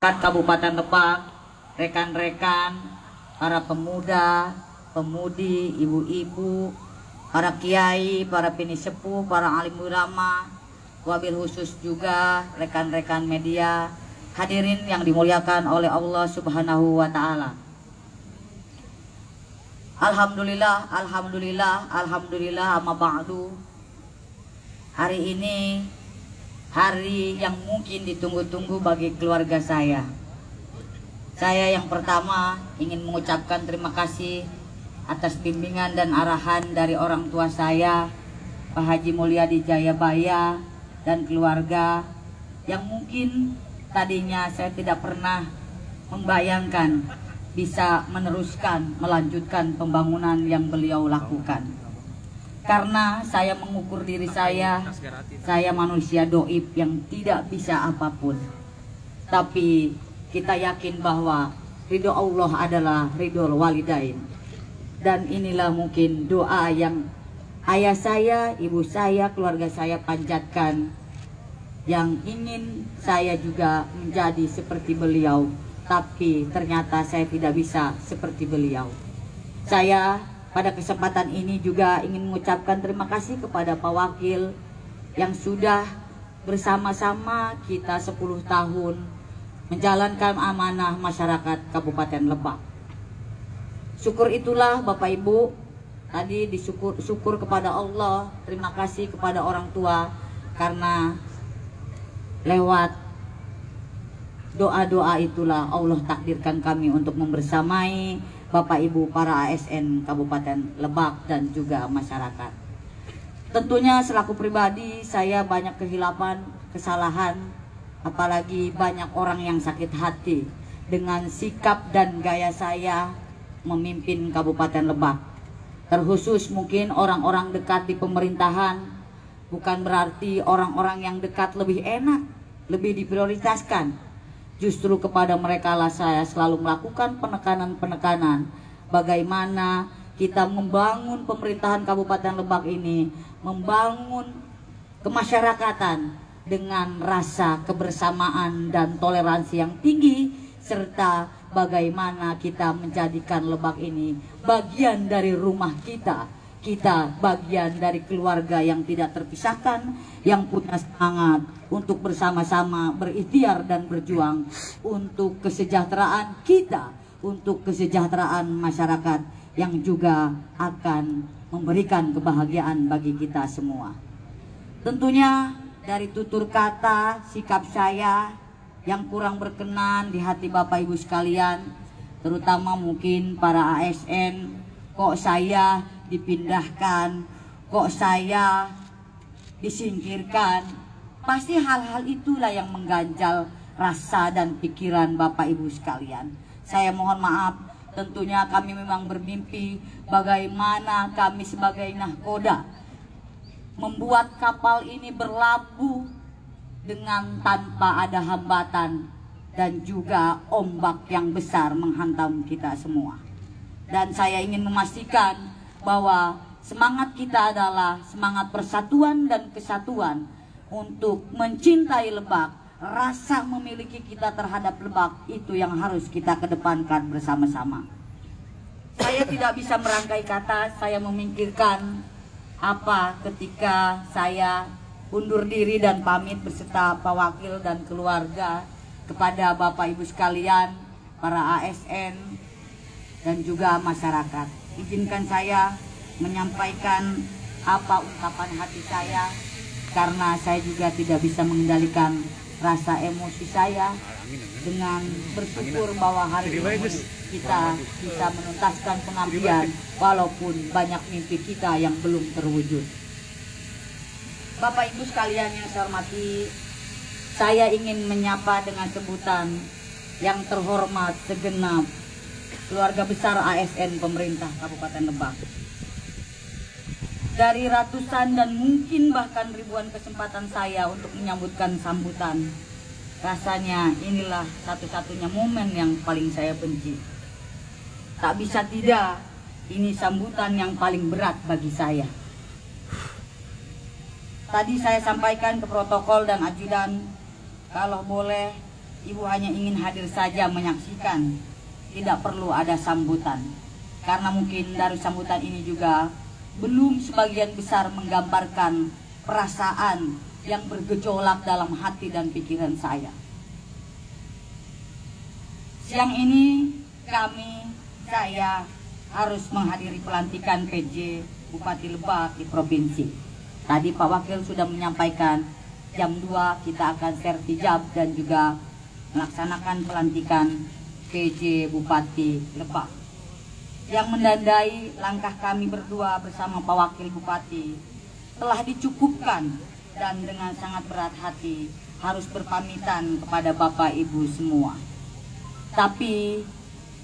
Kabupaten Lebak, rekan-rekan, para pemuda, pemudi, ibu-ibu, para kiai, para pinisepuh, para alim ulama, wabil khusus juga rekan-rekan media, hadirin yang dimuliakan oleh Allah Subhanahu wa Ta'ala. Alhamdulillah, alhamdulillah, alhamdulillah, amma ba'du. Hari ini hari yang mungkin ditunggu-tunggu bagi keluarga saya. Saya yang pertama ingin mengucapkan terima kasih atas bimbingan dan arahan dari orang tua saya, Pak Haji Mulyadi Jayabaya dan keluarga, yang mungkin tadinya saya tidak pernah membayangkan bisa meneruskan, melanjutkan pembangunan yang beliau lakukan. Karena saya mengukur diri saya manusia doib yang tidak bisa apapun. Tapi kita yakin bahwa ridho Allah adalah ridho walidain. Dan inilah mungkin doa yang ayah saya, ibu saya, keluarga saya panjatkan, yang ingin saya juga menjadi seperti beliau. Tapi ternyata saya tidak bisa seperti beliau. Saya pada kesempatan ini juga ingin mengucapkan terima kasih kepada Pak Wakil yang sudah bersama-sama kita 10 tahun menjalankan amanah masyarakat Kabupaten Lebak. Syukur itulah Bapak Ibu, tadi syukur kepada Allah, terima kasih kepada orang tua karena lewat doa-doa itulah Allah takdirkan kami untuk membersamai Bapak Ibu para ASN Kabupaten Lebak dan juga masyarakat. Tentunya selaku pribadi saya banyak kehilapan, kesalahan, apalagi banyak orang yang sakit hati dengan sikap dan gaya saya memimpin Kabupaten Lebak. Terkhusus mungkin orang-orang dekat di pemerintahan, bukan berarti orang-orang yang dekat lebih enak, lebih diprioritaskan. Justru kepada mereka lah saya selalu melakukan penekanan-penekanan bagaimana kita membangun pemerintahan Kabupaten Lebak ini, membangun kemasyarakatan dengan rasa kebersamaan dan toleransi yang tinggi, serta bagaimana kita menjadikan Lebak ini bagian dari rumah kita. Kita bagian dari keluarga yang tidak terpisahkan, yang punya semangat untuk bersama-sama berikhtiar dan berjuang untuk kesejahteraan kita, untuk kesejahteraan masyarakat yang juga akan memberikan kebahagiaan bagi kita semua. Tentunya dari tutur kata, sikap saya yang kurang berkenan di hati Bapak Ibu sekalian, terutama mungkin para ASN, kok saya dipindahkan, kok saya disingkirkan, pasti hal-hal itulah yang mengganjal rasa dan pikiran Bapak Ibu sekalian. Saya mohon maaf, tentunya kami memang bermimpi bagaimana kami sebagai nahkoda membuat kapal ini berlabuh dengan tanpa ada hambatan dan juga ombak yang besar menghantam kita semua. Dan saya ingin memastikan bahwa semangat kita adalah semangat persatuan dan kesatuan untuk mencintai Lebak. Rasa memiliki kita terhadap Lebak itu yang harus kita kedepankan bersama-sama. Saya tidak bisa merangkai kata, saya memikirkan apa ketika saya undur diri dan pamit beserta Pak Wakil dan keluarga kepada Bapak Ibu sekalian, para ASN dan juga masyarakat. Izinkan saya menyampaikan apa ungkapan hati saya, karena saya juga tidak bisa mengendalikan rasa emosi saya, dengan bersyukur bahwa hari ini kita bisa menuntaskan pengabdian walaupun banyak mimpi kita yang belum terwujud. Bapak Ibu sekalian yang saya hormati, saya ingin menyapa dengan sebutan yang terhormat segenap keluarga besar ASN pemerintah Kabupaten Lebak. Dari ratusan dan mungkin bahkan ribuan kesempatan saya untuk menyambutkan sambutan, rasanya inilah satu-satunya momen yang paling saya benci. Tak bisa tidak, ini sambutan yang paling berat bagi saya. Tadi saya sampaikan ke protokol dan ajudan, kalau boleh Ibu hanya ingin hadir saja menyaksikan, tidak perlu ada sambutan. Karena mungkin dari sambutan ini juga belum sebagian besar menggambarkan perasaan yang bergejolak dalam hati dan pikiran saya. Siang ini saya harus menghadiri pelantikan PJ Bupati Lebak di provinsi. Tadi Pak Wakil sudah menyampaikan jam 2 kita akan sertijab dan juga melaksanakan pelantikan PJ Bupati Lebak. Yang menandai langkah kami berdua bersama Pak Wakil Bupati telah dicukupkan, dan dengan sangat berat hati harus berpamitan kepada Bapak Ibu semua. Tapi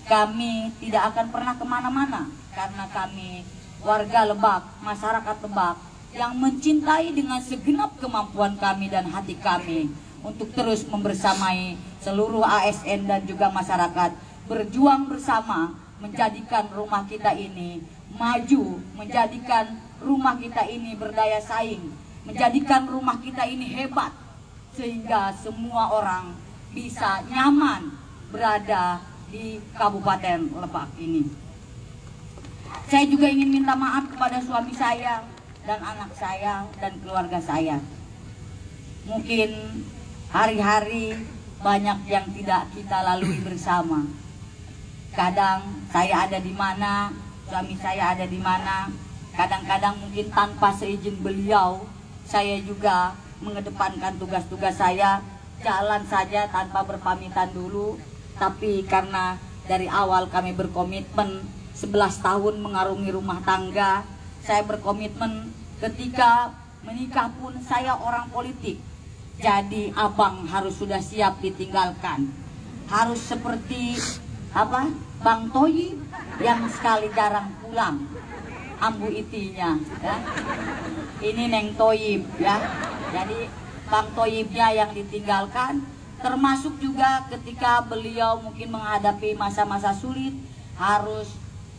kami tidak akan pernah kemana-mana karena kami warga Lebak, masyarakat Lebak yang mencintai dengan segenap kemampuan kami dan hati kami untuk terus membersamai seluruh ASN dan juga masyarakat berjuang bersama menjadikan rumah kita ini maju, menjadikan rumah kita ini berdaya saing, menjadikan rumah kita ini hebat sehingga semua orang bisa nyaman berada di Kabupaten Lebak ini. Saya juga ingin minta maaf kepada suami saya dan anak saya dan keluarga saya. Mungkin hari-hari banyak yang tidak kita lalui bersama. Kadang saya ada di mana, suami saya ada di mana. Kadang-kadang mungkin tanpa seizin beliau, saya juga mengedepankan tugas-tugas saya, jalan saja tanpa berpamitan dulu. Tapi karena dari awal kami berkomitmen 11 tahun mengarungi rumah tangga, saya berkomitmen ketika menikah pun saya orang politik. Jadi abang harus sudah siap ditinggalkan. Harus seperti Bang Toyib yang sekali jarang pulang. Ambu itinya ya. Ini Neng Toyib ya. Jadi Bang Toyibnya yang ditinggalkan. Termasuk juga ketika beliau mungkin menghadapi masa-masa sulit, harus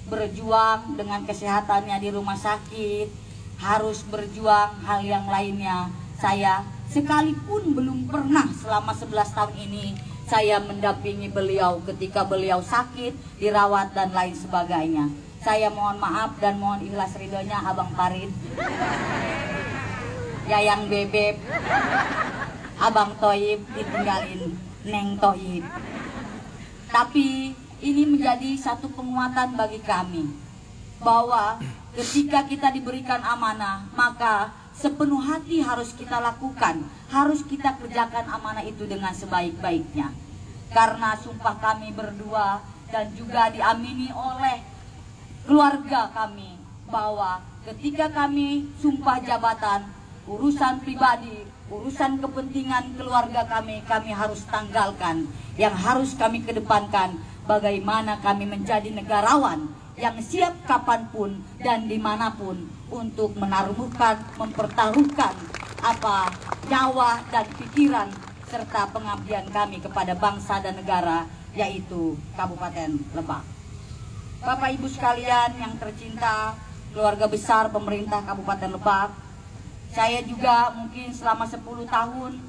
berjuang dengan kesehatannya di rumah sakit, harus berjuang hal yang lainnya. Saya sekalipun belum pernah selama 11 tahun ini saya mendampingi beliau ketika beliau sakit, dirawat dan lain sebagainya. Saya mohon maaf dan mohon ikhlas ridhonya Abang Farid, Yayang Bebek, Abang Toyib ditinggalin Neng Toyib. Tapi ini menjadi satu penguatan bagi kami bahwa ketika kita diberikan amanah, maka sepenuh hati harus kita lakukan, harus kita kerjakan amanah itu dengan sebaik-baiknya. Karena sumpah kami berdua dan juga diamini oleh keluarga kami bahwa ketika kami sumpah jabatan, urusan pribadi, urusan kepentingan keluarga kami harus tanggalkan. Yang harus kami kedepankan, bagaimana kami menjadi negarawan yang siap kapanpun dan dimanapun untuk mempertaruhkan nyawa dan pikiran serta pengabdian kami kepada bangsa dan negara, yaitu Kabupaten Lebak. Bapak Ibu sekalian yang tercinta, keluarga besar pemerintah Kabupaten Lebak, saya juga mungkin selama 10 tahun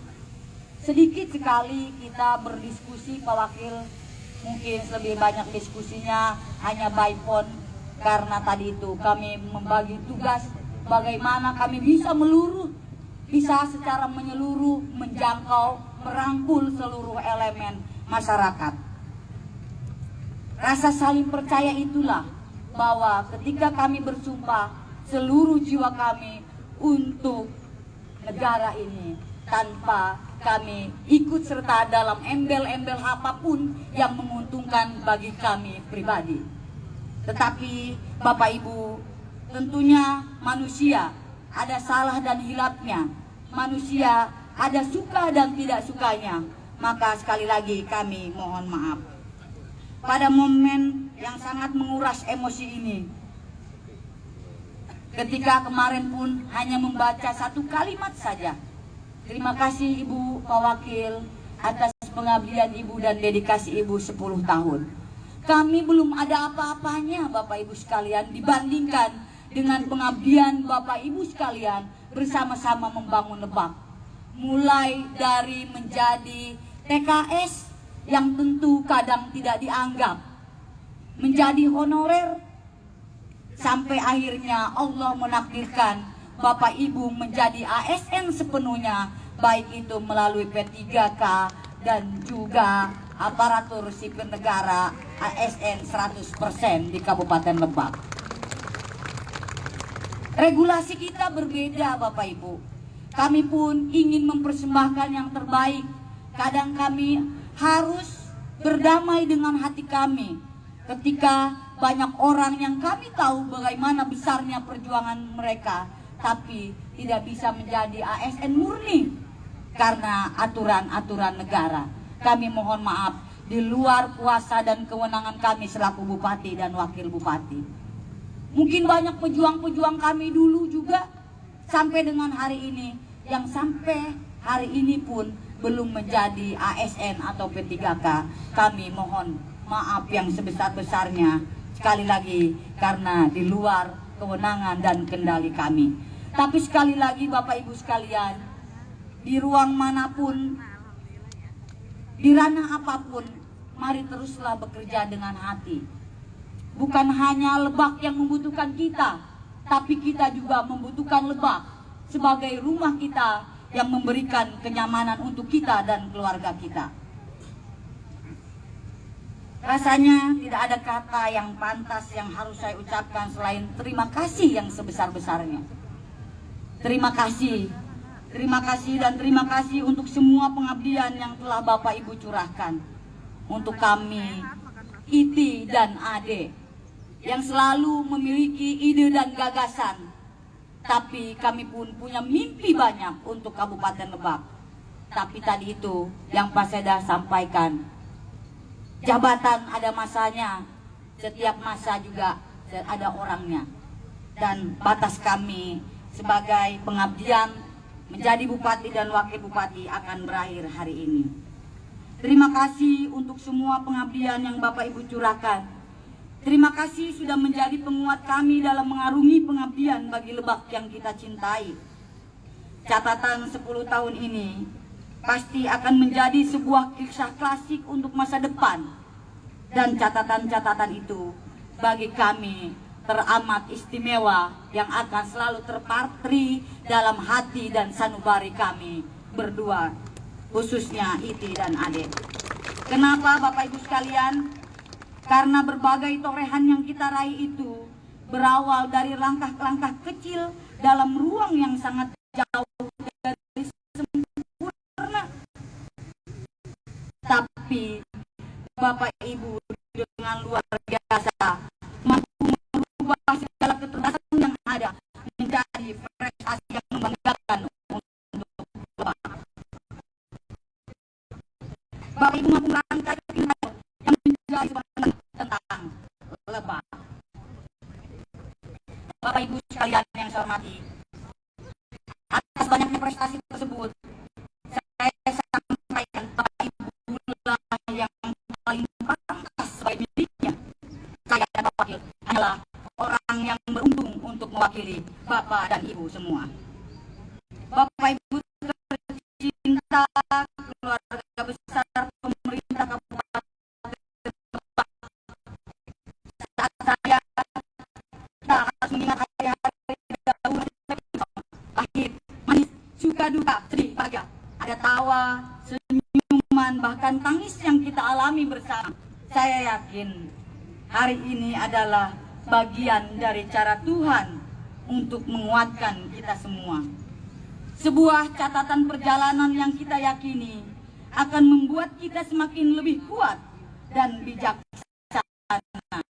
sedikit sekali kita berdiskusi Pak Wakil, mungkin lebih banyak diskusinya hanya by phone, karena tadi itu kami membagi tugas bagaimana kami bisa secara menyeluruh menjangkau, merangkul seluruh elemen masyarakat. Rasa saling percaya itulah bahwa ketika kami bersumpah seluruh jiwa kami untuk negara ini, tanpa kami ikut serta dalam embel-embel apapun yang menguntungkan bagi kami pribadi. Tetapi Bapak Ibu, tentunya manusia ada salah dan hilapnya, manusia ada suka dan tidak sukanya. Maka sekali lagi kami mohon maaf. Pada momen yang sangat menguras emosi ini, ketika kemarin pun hanya membaca satu kalimat saja. Terima kasih Ibu Pak Wakil atas pengabdian Ibu dan dedikasi Ibu 10 tahun. Kami belum ada apa-apanya Bapak Ibu sekalian dibandingkan dengan pengabdian Bapak Ibu sekalian bersama-sama membangun Lebak. Mulai dari menjadi TKS yang tentu kadang tidak dianggap menjadi honorer, sampai akhirnya Allah menakdirkan Bapak Ibu menjadi ASN sepenuhnya, baik itu melalui P3K dan juga aparatur sipil negara ASN 100% di Kabupaten Lebak. Regulasi kita berbeda Bapak Ibu. Kami pun ingin mempersembahkan yang terbaik. Kadang kami harus berdamai dengan hati kami ketika banyak orang yang kami tahu bagaimana besarnya perjuangan mereka, tapi tidak bisa menjadi ASN murni karena aturan-aturan negara. Kami mohon maaf, di luar kuasa dan kewenangan kami selaku bupati dan wakil bupati. Mungkin banyak pejuang-pejuang kami dulu juga sampai dengan hari ini, yang sampai hari ini pun belum menjadi ASN atau P3K. Kami mohon maaf yang sebesar-besarnya sekali lagi karena di luar kewenangan dan kendali kami. Tapi sekali lagi Bapak Ibu sekalian, di ruang manapun, di ranah apapun, mari teruslah bekerja dengan hati. Bukan hanya Lebak yang membutuhkan kita, tapi kita juga membutuhkan Lebak sebagai rumah kita yang memberikan kenyamanan untuk kita dan keluarga kita. Rasanya tidak ada kata yang pantas yang harus saya ucapkan selain terima kasih yang sebesar-besarnya. Terima kasih dan terima kasih untuk semua pengabdian yang telah Bapak Ibu curahkan untuk kami, Iti dan Ade, yang selalu memiliki ide dan gagasan. Tapi kami pun punya mimpi banyak untuk Kabupaten Lebak. Tapi tadi itu yang Pak Seda sampaikan, jabatan ada masanya, setiap masa juga ada orangnya. Dan batas kami sebagai pengabdian menjadi bupati dan wakil bupati akan berakhir hari ini. Terima kasih untuk semua pengabdian yang Bapak Ibu curahkan. Terima kasih sudah menjadi penguat kami dalam mengarungi pengabdian bagi Lebak yang kita cintai. Catatan 10 tahun ini pasti akan menjadi sebuah kisah klasik untuk masa depan. Dan catatan-catatan itu bagi kami teramat istimewa yang akan selalu terpatri dalam hati dan sanubari kami berdua, khususnya Iti dan Ade. Kenapa Bapak Ibu sekalian? Karena berbagai torehan yang kita raih itu berawal dari langkah-langkah kecil dalam ruang yang sangat jauh dari sempurna. Tapi Bapak Ibu dengan luar biasa mampu merubah segala keterbatasan yang ada menjadi prestasi yang membanggakan untuk Bapak. Bapak Ibu mampu merangkai yang menjadi tentang Lebak. Bapak Ibu sekalian yang saya hormati, atas banyaknya prestasi tersebut, saya sampaikan Bapak Ibu lah yang paling pantas sebagai miliknya. Saya dan Bapak Wakil hanyalah orang yang beruntung untuk mewakili Bapak dan Ibu semua. Bapak Ibu tercinta, keluarga besar pemerintah Kabupaten mengingat hari-hari dahulu, pahit, manis, suka duka, sedih, bahagia, ada tawa, senyuman, bahkan tangis yang kita alami bersama. Saya yakin hari ini adalah bagian dari cara Tuhan untuk menguatkan kita semua. Sebuah catatan perjalanan yang kita yakini akan membuat kita semakin lebih kuat dan bijaksana.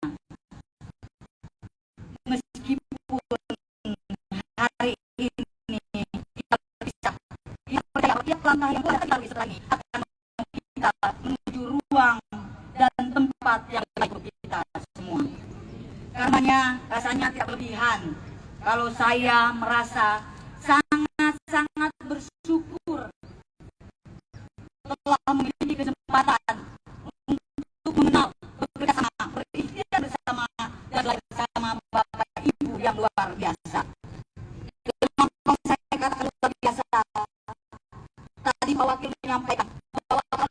Meskipun hari ini kita berpisah, kita percaya tiap langkah yang kita lalui setelah ini akan kita menuju ruang dan tempat yang baik untuk kita semua. Karenanya rasanya tidak berlebihan kalau saya merasa sangat bersyukur telah memiliki kesempatan untuk mengenal, bekerja sama, berikhtiar bersama, dan bersama Bapak Ibu yang luar biasa. Kenapa saya katakan luar biasa? Tadi Pak Wakil menyampaikan bahwa kalau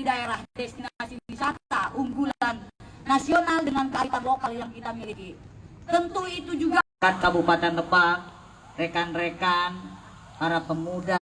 daerah destinasi wisata unggulan nasional dengan kearifan lokal yang kita miliki. Tentu itu juga Kabupaten Lebak, rekan-rekan, para pemuda,